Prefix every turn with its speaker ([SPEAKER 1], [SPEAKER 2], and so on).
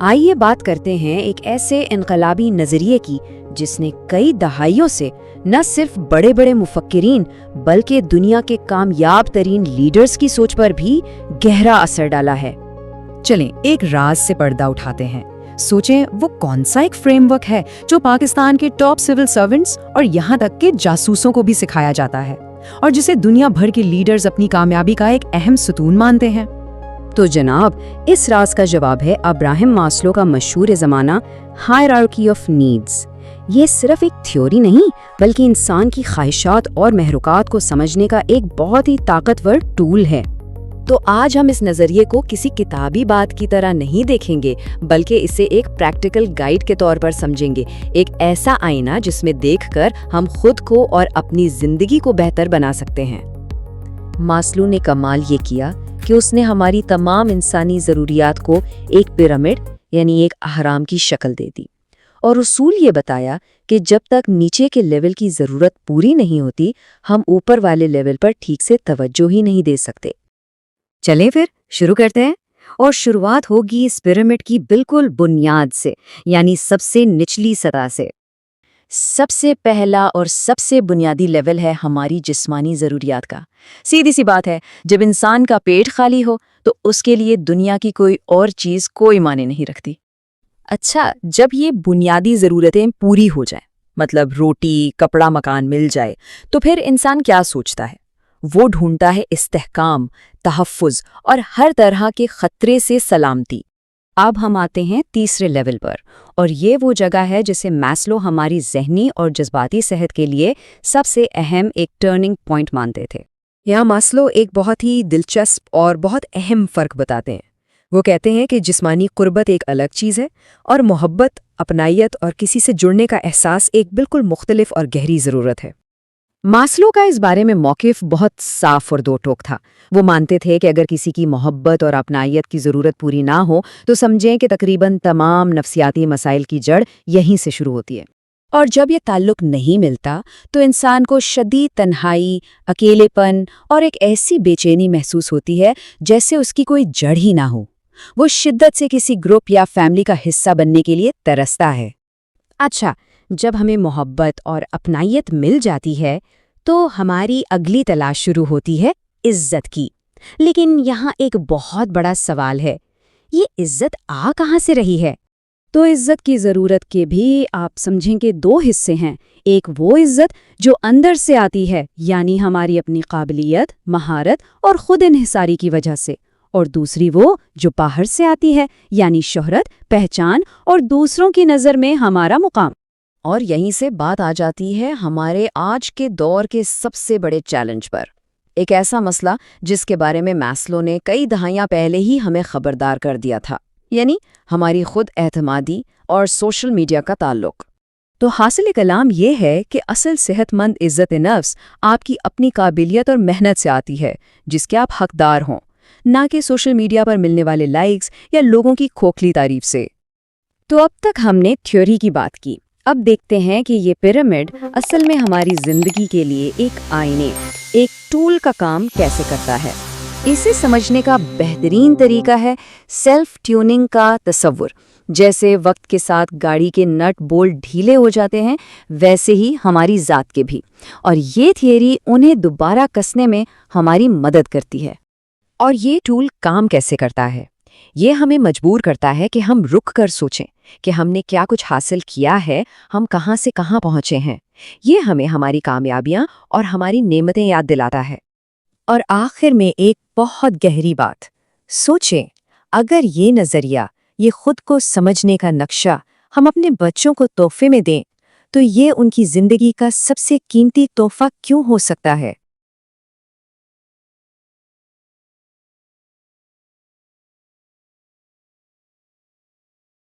[SPEAKER 1] آئیے بات کرتے ہیں ایک ایسے انقلابی نظریے کی جس نے کئی دہائیوں سے نہ صرف بڑے بڑے مفکرین بلکہ دنیا کے کامیاب ترین لیڈرز کی سوچ پر بھی گہرا اثر ڈالا ہے۔
[SPEAKER 2] چلیں ایک راز سے پردہ اٹھاتے ہیں۔ سوچیں وہ کون سا ایک فریم ورک ہے جو پاکستان کے ٹاپ سول سرونٹس اور یہاں تک کہ جاسوسوں کو بھی سکھایا جاتا ہے اور جسے دنیا بھر کے لیڈرز اپنی کامیابی کا ایک اہم ستون مانتے ہیں؟
[SPEAKER 1] تو جناب، اس راز کا جواب ہے ابراہم ماسلو کا مشہور زمانہ ہائرارکی آف نیڈز۔ یہ صرف ایک تھیوری نہیں بلکہ انسان کی خواہشات اور محرکات کو سمجھنے کا ایک بہت ہی طاقتور ٹول ہے۔ تو آج ہم اس نظریے کو کسی کتابی بات کی طرح نہیں دیکھیں گے بلکہ اسے ایک پریکٹیکل گائیڈ کے طور پر سمجھیں گے، ایک ایسا آئینہ جس میں دیکھ کر ہم خود کو اور اپنی زندگی کو بہتر بنا سکتے ہیں۔ ماسلو نے کمال یہ کیا کہ اس نے ہماری تمام انسانی ضروریات کو ایک پیرامڈ یعنی ایک اہرام کی شکل دے دی اور اصول یہ بتایا کہ جب تک نیچے کے لیول کی ضرورت پوری نہیں ہوتی ہم اوپر والے لیول پر ٹھیک سے توجہ ہی نہیں دے سکتے۔ چلیں پھر شروع کرتے ہیں، اور شروعات ہوگی اس پیرامڈ کی بالکل بنیاد سے، یعنی سب سے نچلی سطح سے۔ سب سے پہلا اور سب سے بنیادی لیول ہے ہماری جسمانی ضروریات کا۔ سیدھی سی بات ہے، جب انسان کا پیٹ خالی ہو تو اس کے لیے دنیا کی کوئی اور چیز کوئی معنی نہیں رکھتی۔ اچھا، جب یہ بنیادی ضرورتیں پوری ہو جائیں، مطلب روٹی، کپڑا، مکان مل جائے، تو پھر انسان کیا سوچتا ہے؟ وہ ڈھونڈتا ہے استحکام، تحفظ اور ہر طرح کے خطرے سے سلامتی۔ اب ہم آتے ہیں تیسرے لیول پر، اور یہ وہ جگہ ہے جسے ماسلو ہماری ذہنی اور جذباتی صحت کے لیے سب سے اہم ایک ٹرننگ پوائنٹ مانتے تھے۔ یہاں ماسلو ایک بہت ہی دلچسپ اور بہت اہم فرق بتاتے ہیں۔ وہ کہتے ہیں کہ جسمانی قربت ایک الگ چیز ہے اور محبت، اپنائیت اور کسی سے جڑنے کا احساس ایک بالکل مختلف اور گہری ضرورت ہے۔ ماسلو کا اس بارے میں موقف بہت صاف اور دو ٹوک تھا۔ وہ مانتے تھے کہ اگر کسی کی محبت اور اپنائیت کی ضرورت پوری نہ ہو تو سمجھیں کہ تقریباً تمام نفسیاتی مسائل کی جڑ یہیں سے شروع ہوتی ہے، اور جب یہ تعلق نہیں ملتا تو انسان کو شدید تنہائی، اکیلے پن اور ایک ایسی بے چینی محسوس ہوتی ہے جیسے اس کی کوئی جڑ ہی نہ ہو۔ وہ شدت سے کسی گروپ یا فیملی کا حصہ بننے کے لیے ترستا ہے۔ اچھا، جب ہمیں محبت اور اپنائیت مل جاتی ہے تو ہماری اگلی تلاش شروع ہوتی ہے عزت کی۔ لیکن یہاں ایک بہت بڑا سوال ہے، یہ عزت آ کہاں سے رہی ہے؟ تو عزت کی ضرورت کے بھی آپ سمجھیں کہ دو حصے ہیں۔ ایک وہ عزت جو اندر سے آتی ہے، یعنی ہماری اپنی قابلیت، مہارت اور خود انحصاری کی وجہ سے، اور دوسری وہ جو باہر سے آتی ہے، یعنی شہرت، پہچان اور دوسروں کی نظر میں ہمارا مقام۔ اور یہیں سے بات آ جاتی ہے ہمارے آج کے دور کے سب سے بڑے چیلنج پر، ایک ایسا مسئلہ جس کے بارے میں ماسلو نے کئی دہائیاں پہلے ہی ہمیں خبردار کر دیا تھا، یعنی ہماری خود اعتمادی اور سوشل میڈیا کا تعلق۔ تو حاصل کلام یہ ہے کہ اصل صحت مند عزت نفس آپ کی اپنی قابلیت اور محنت سے آتی ہے جس کے آپ حقدار ہوں، نہ کہ سوشل میڈیا پر ملنے والے لائکس یا لوگوں کی کھوکھلی تعریف سے۔ تو اب تک ہم نے تھیوری کی بات کی، اب دیکھتے ہیں کہ یہ پیرامڈ اصل میں ہماری زندگی کے لیے ایک آئینے، ایک ٹول کا کام کیسے کرتا ہے۔ اسے سمجھنے کا بہترین طریقہ ہے سیلف ٹیوننگ کا تصور۔ جیسے وقت کے ساتھ گاڑی کے نٹ بولٹ ڈھیلے ہو جاتے ہیں، ویسے ہی ہماری ذات کے بھی، اور یہ تھیوری انہیں دوبارہ کسنے میں ہماری مدد کرتی ہے۔ اور یہ ٹول کام کیسے کرتا ہے؟ یہ ہمیں مجبور کرتا ہے کہ ہم رک کر سوچیں کہ ہم نے کیا کچھ حاصل کیا ہے، ہم کہاں سے کہاں پہنچے ہیں۔ یہ ہمیں ہماری کامیابیاں اور ہماری نعمتیں یاد دلاتا ہے۔ اور آخر میں ایک بہت گہری بات، سوچیں اگر یہ نظریہ، یہ خود کو سمجھنے کا نقشہ ہم اپنے بچوں کو تحفے میں دیں تو یہ ان کی زندگی کا سب سے قیمتی تحفہ کیوں ہو سکتا ہے؟